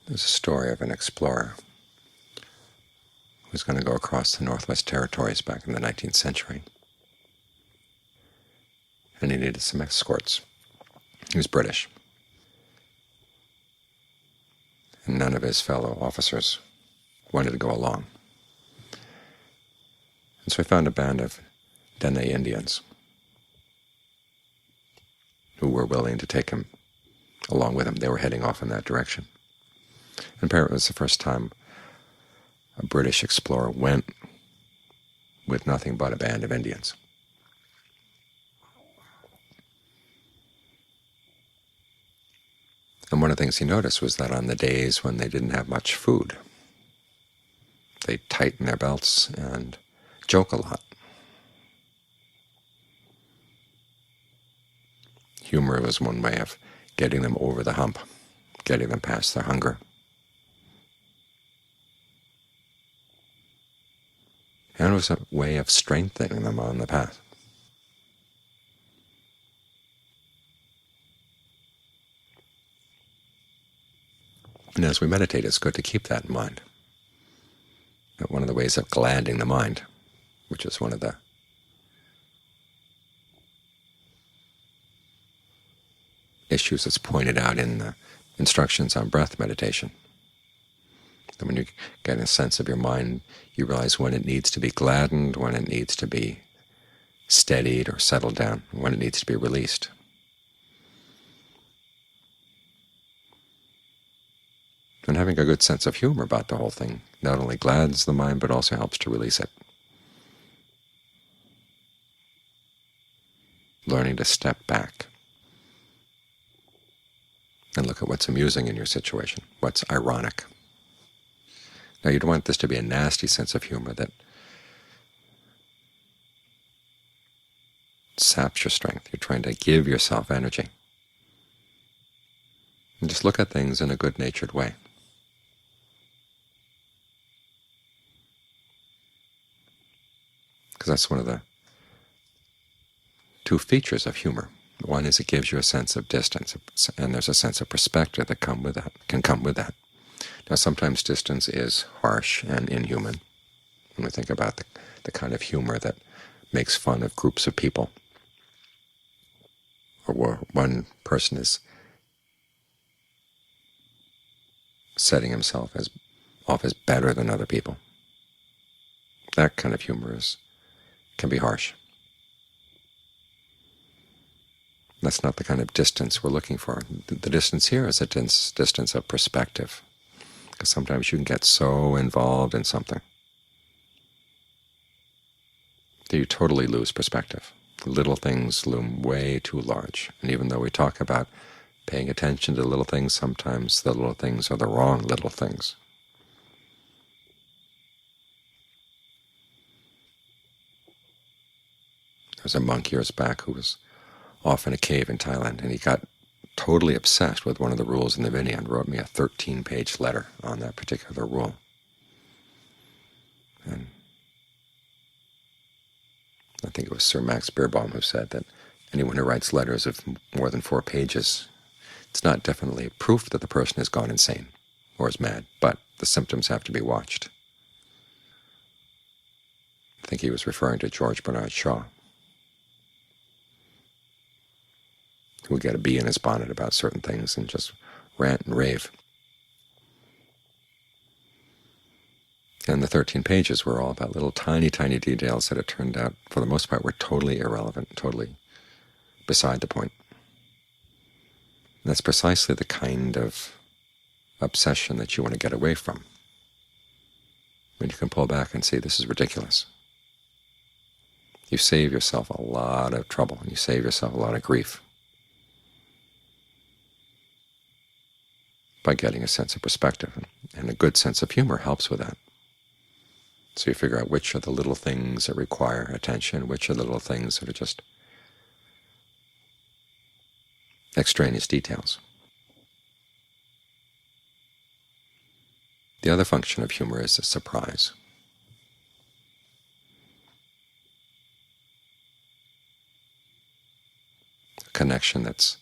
There's a story of an explorer who was going to go across the Northwest Territories back in the 19th century, and he needed some escorts. He was British, and none of his fellow officers wanted to go along. And so he found a band of Dene Indians who were willing to take him along with him. They were heading off in that direction. And apparently it was the first time a British explorer went with nothing but a band of Indians. And one of the things he noticed was that on the days when they didn't have much food, they tighten their belts and joke a lot. Humor was one way of getting them over the hump, getting them past their hunger. And it was a way of strengthening them on the path. And as we meditate, it's good to keep that in mind. That one of the ways of gladdening the mind, which is one of the issues that's pointed out in the instructions on breath meditation, that when you get a sense of your mind, you realize when it needs to be gladdened, when it needs to be steadied or settled down, when it needs to be released. And having a good sense of humor about the whole thing not only gladdens the mind, but also helps to release it. Learning to step back and look at what's amusing in your situation, what's ironic. Now, you don't want this to be a nasty sense of humor that saps your strength. You're trying to give yourself energy. And just look at things in a good-natured way. Because that's one of the two features of humor. One is it gives you a sense of distance, and there's a sense of perspective that can come with that. Now, sometimes distance is harsh and inhuman when we think about the kind of humor that makes fun of groups of people, or where one person is setting himself off as better than other people. That kind of humor can be harsh. That's not the kind of distance we're looking for. The distance here is a distance of perspective, because sometimes you can get so involved in something that you totally lose perspective. Little things loom way too large. And even though we talk about paying attention to little things, sometimes the little things are the wrong little things. There was a monk years back who was off in a cave in Thailand, and he got totally obsessed with one of the rules in the Vinaya and wrote me a 13-page letter on that particular rule. And I think it was Sir Max Beerbohm who said that anyone who writes letters of more than 4 pages, it's not definitely proof that the person has gone insane or is mad, but the symptoms have to be watched. I think he was referring to George Bernard Shaw, who would get a bee in his bonnet about certain things and just rant and rave. And the 13 pages were all about little tiny details that it turned out, for the most part, were totally irrelevant, totally beside the point. And that's precisely the kind of obsession that you want to get away from, when you can pull back and see this is ridiculous. You save yourself a lot of trouble, and you save yourself a lot of grief by getting a sense of perspective, and a good sense of humor helps with that. So you figure out which are the little things that require attention, which are the little things that are just extraneous details. The other function of humor is a surprise. A connection that's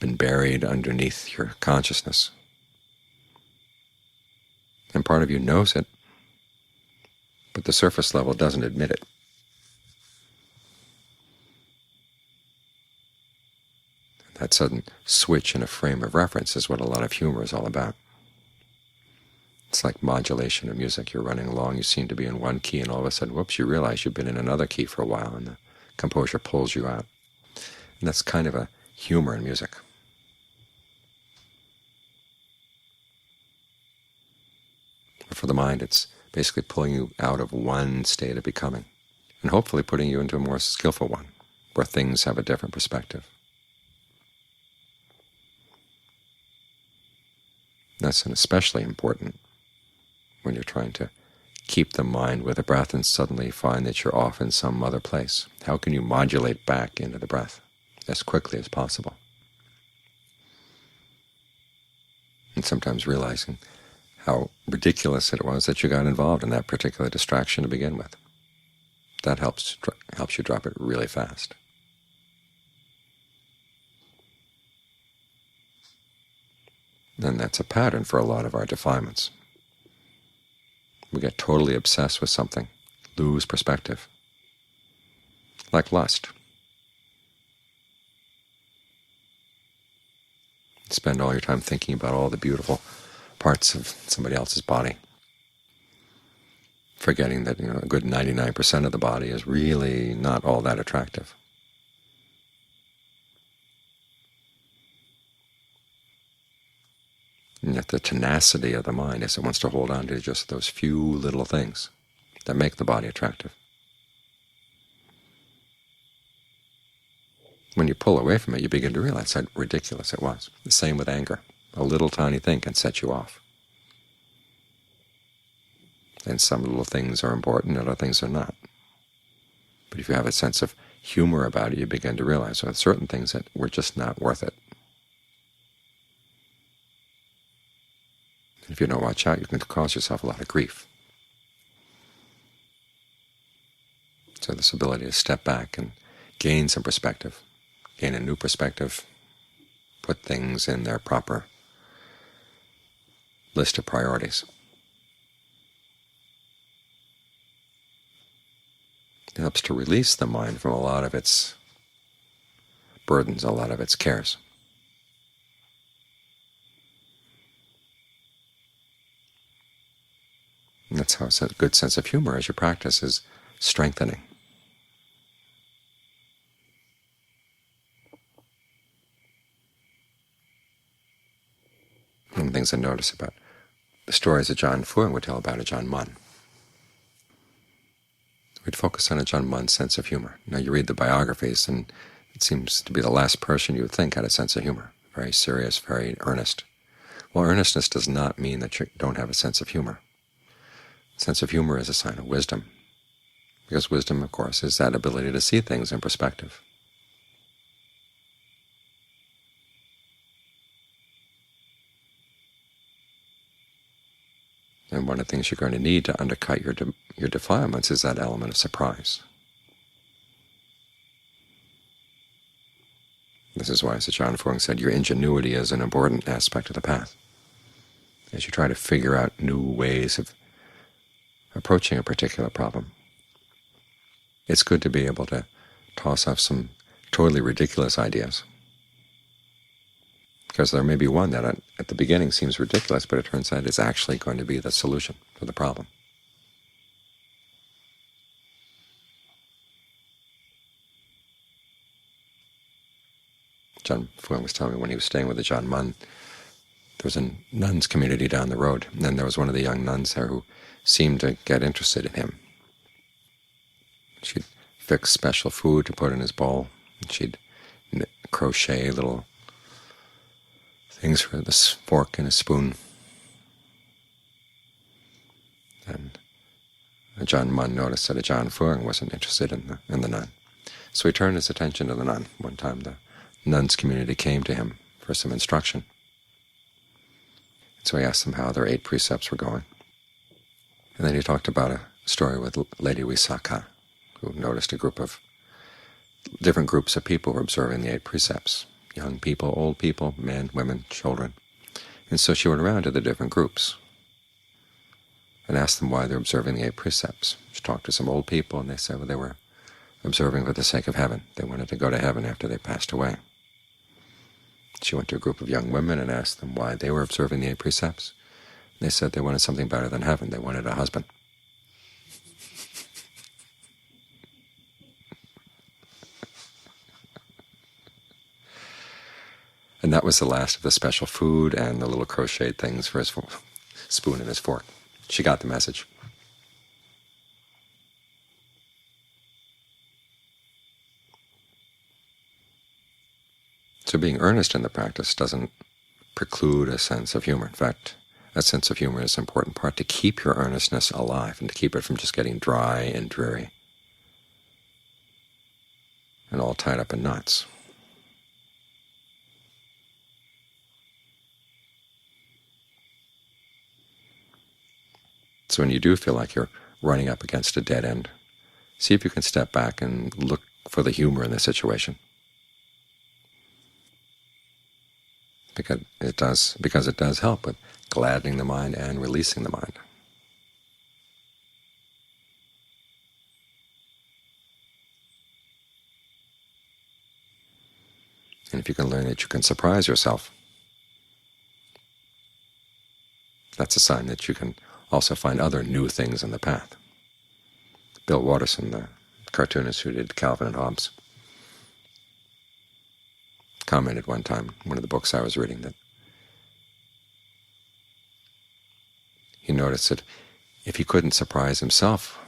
been buried underneath your consciousness, And part of you knows it, but the surface level doesn't admit it. That sudden switch in a frame of reference is what a lot of humor is all about. It's like modulation of music. You're running along, you seem to be in one key, and all of a sudden, whoops, you realize you've been in another key for a while, and the composer pulls you out. And that's kind of a humor in music. But for the mind, it's basically pulling you out of one state of becoming, and hopefully putting you into a more skillful one, where things have a different perspective. That's especially important when you're trying to keep the mind with the breath and suddenly find that you're off in some other place. How can you modulate back into the breath as quickly as possible? And sometimes realizing how ridiculous it was that you got involved in that particular distraction to begin with. That helps you drop it really fast. And that's a pattern for a lot of our defilements. We get totally obsessed with something, lose perspective, like lust. Spend all your time thinking about all the beautiful parts of somebody else's body, forgetting that a good 99% of the body is really not all that attractive. And yet the tenacity of the mind is it wants to hold on to just those few little things that make the body attractive. When you pull away from it, you begin to realize how ridiculous it was. The same with anger. A little tiny thing can set you off. And some little things are important, other things are not. But if you have a sense of humor about it, you begin to realize there are certain things that were just not worth it. If you don't watch out, you can cause yourself a lot of grief. So this ability to step back and gain some perspective, gain a new perspective, put things in their proper list of priorities. It helps to release the mind from a lot of its burdens, a lot of its cares. And that's how a good sense of humor as you practice is strengthening. One of the things I notice about the stories that Ajahn Fuang would tell about Ajahn Mun, we'd focus on Ajahn Mun's sense of humor. Now you read the biographies, and it seems to be the last person you would think had a sense of humor. Very serious, very earnest. Well, earnestness does not mean that you don't have a sense of humor. Sense of humor is a sign of wisdom, because wisdom, of course, is that ability to see things in perspective. And one of the things you're going to need to undercut your defilements is that element of surprise. This is why, as Ajahn Fuang said, your ingenuity is an important aspect of the path. As you try to figure out new ways of approaching a particular problem, it's good to be able to toss off some totally ridiculous ideas, because there may be one that at the beginning seems ridiculous, but it turns out it's actually going to be the solution to the problem. Ajahn Fuang was telling me when he was staying with Ajahn Mun, there was a nuns community down the road, and then there was one of the young nuns there who seemed to get interested in him. She'd fix special food to put in his bowl, and she'd crochet little things for this fork and a spoon. And Ajahn Mun noticed that Ajahn Fuang wasn't interested in the nun. So he turned his attention to the nun. One time the nuns community came to him for some instruction. So he asked them how their 8 precepts were going. And then he talked about a story with Lady Visakha, who noticed different groups of people were observing the 8 precepts, young people, old people, men, women, children. And so she went around to the different groups. and asked them why they're observing the 8 precepts. She talked to some old people, and they said, well, they were observing for the sake of heaven. They wanted to go to heaven after they passed away. She went to a group of young women and asked them why they were observing the 8 precepts. They said they wanted something better than heaven. They wanted a husband. And that was the last of the special food and the little crocheted things for his spoon and his fork. She got the message. So being earnest in the practice doesn't preclude a sense of humor. In fact, a sense of humor is an important part to keep your earnestness alive and to keep it from just getting dry and dreary and all tied up in knots. So when you do feel like you're running up against a dead end, see if you can step back and look for the humor in the situation. Because it does help with gladdening the mind and releasing the mind. And if you can learn that you can surprise yourself, that's a sign that you can also find other new things in the path. Bill Watterson, the cartoonist who did Calvin and Hobbes, commented one time in one of the books I was reading that he noticed that if he couldn't surprise himself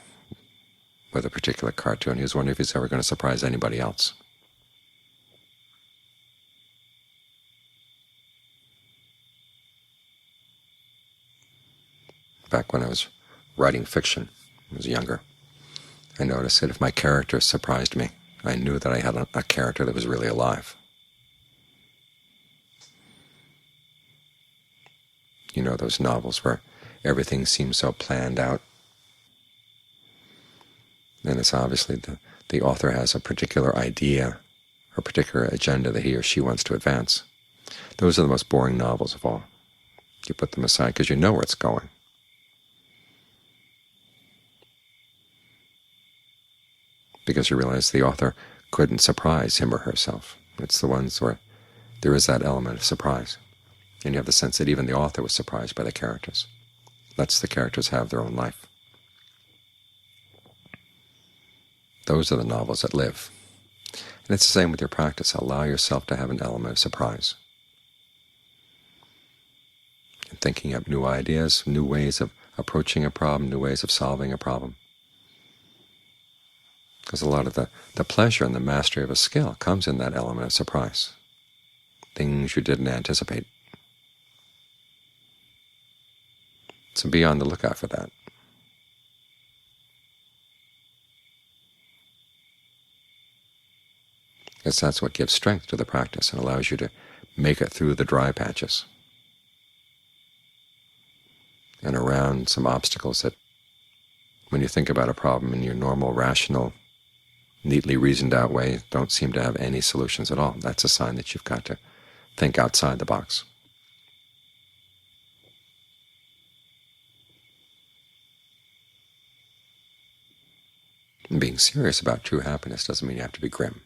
with a particular cartoon, he was wondering if he's ever going to surprise anybody else. Back when I was writing fiction, when I was younger, I noticed that if my character surprised me, I knew that I had a character that was really alive. You know those novels where everything seems so planned out, and it's obviously the author has a particular idea or particular agenda that he or she wants to advance. Those are the most boring novels of all. You put them aside because you know where it's going. Because you realize the author couldn't surprise him or herself. It's the ones where there is that element of surprise. And you have the sense that even the author was surprised by the characters. Lets the characters have their own life. Those are the novels that live. And it's the same with your practice. Allow yourself to have an element of surprise. And thinking up new ideas, new ways of approaching a problem, new ways of solving a problem. Because a lot of the pleasure and the mastery of a skill comes in that element of surprise. Things you didn't anticipate. So be on the lookout for that. Because that's what gives strength to the practice and allows you to make it through the dry patches and around some obstacles that, when you think about a problem in your normal, rational, neatly reasoned out way, don't seem to have any solutions at all. That's a sign that you've got to think outside the box. And being serious about true happiness doesn't mean you have to be grim.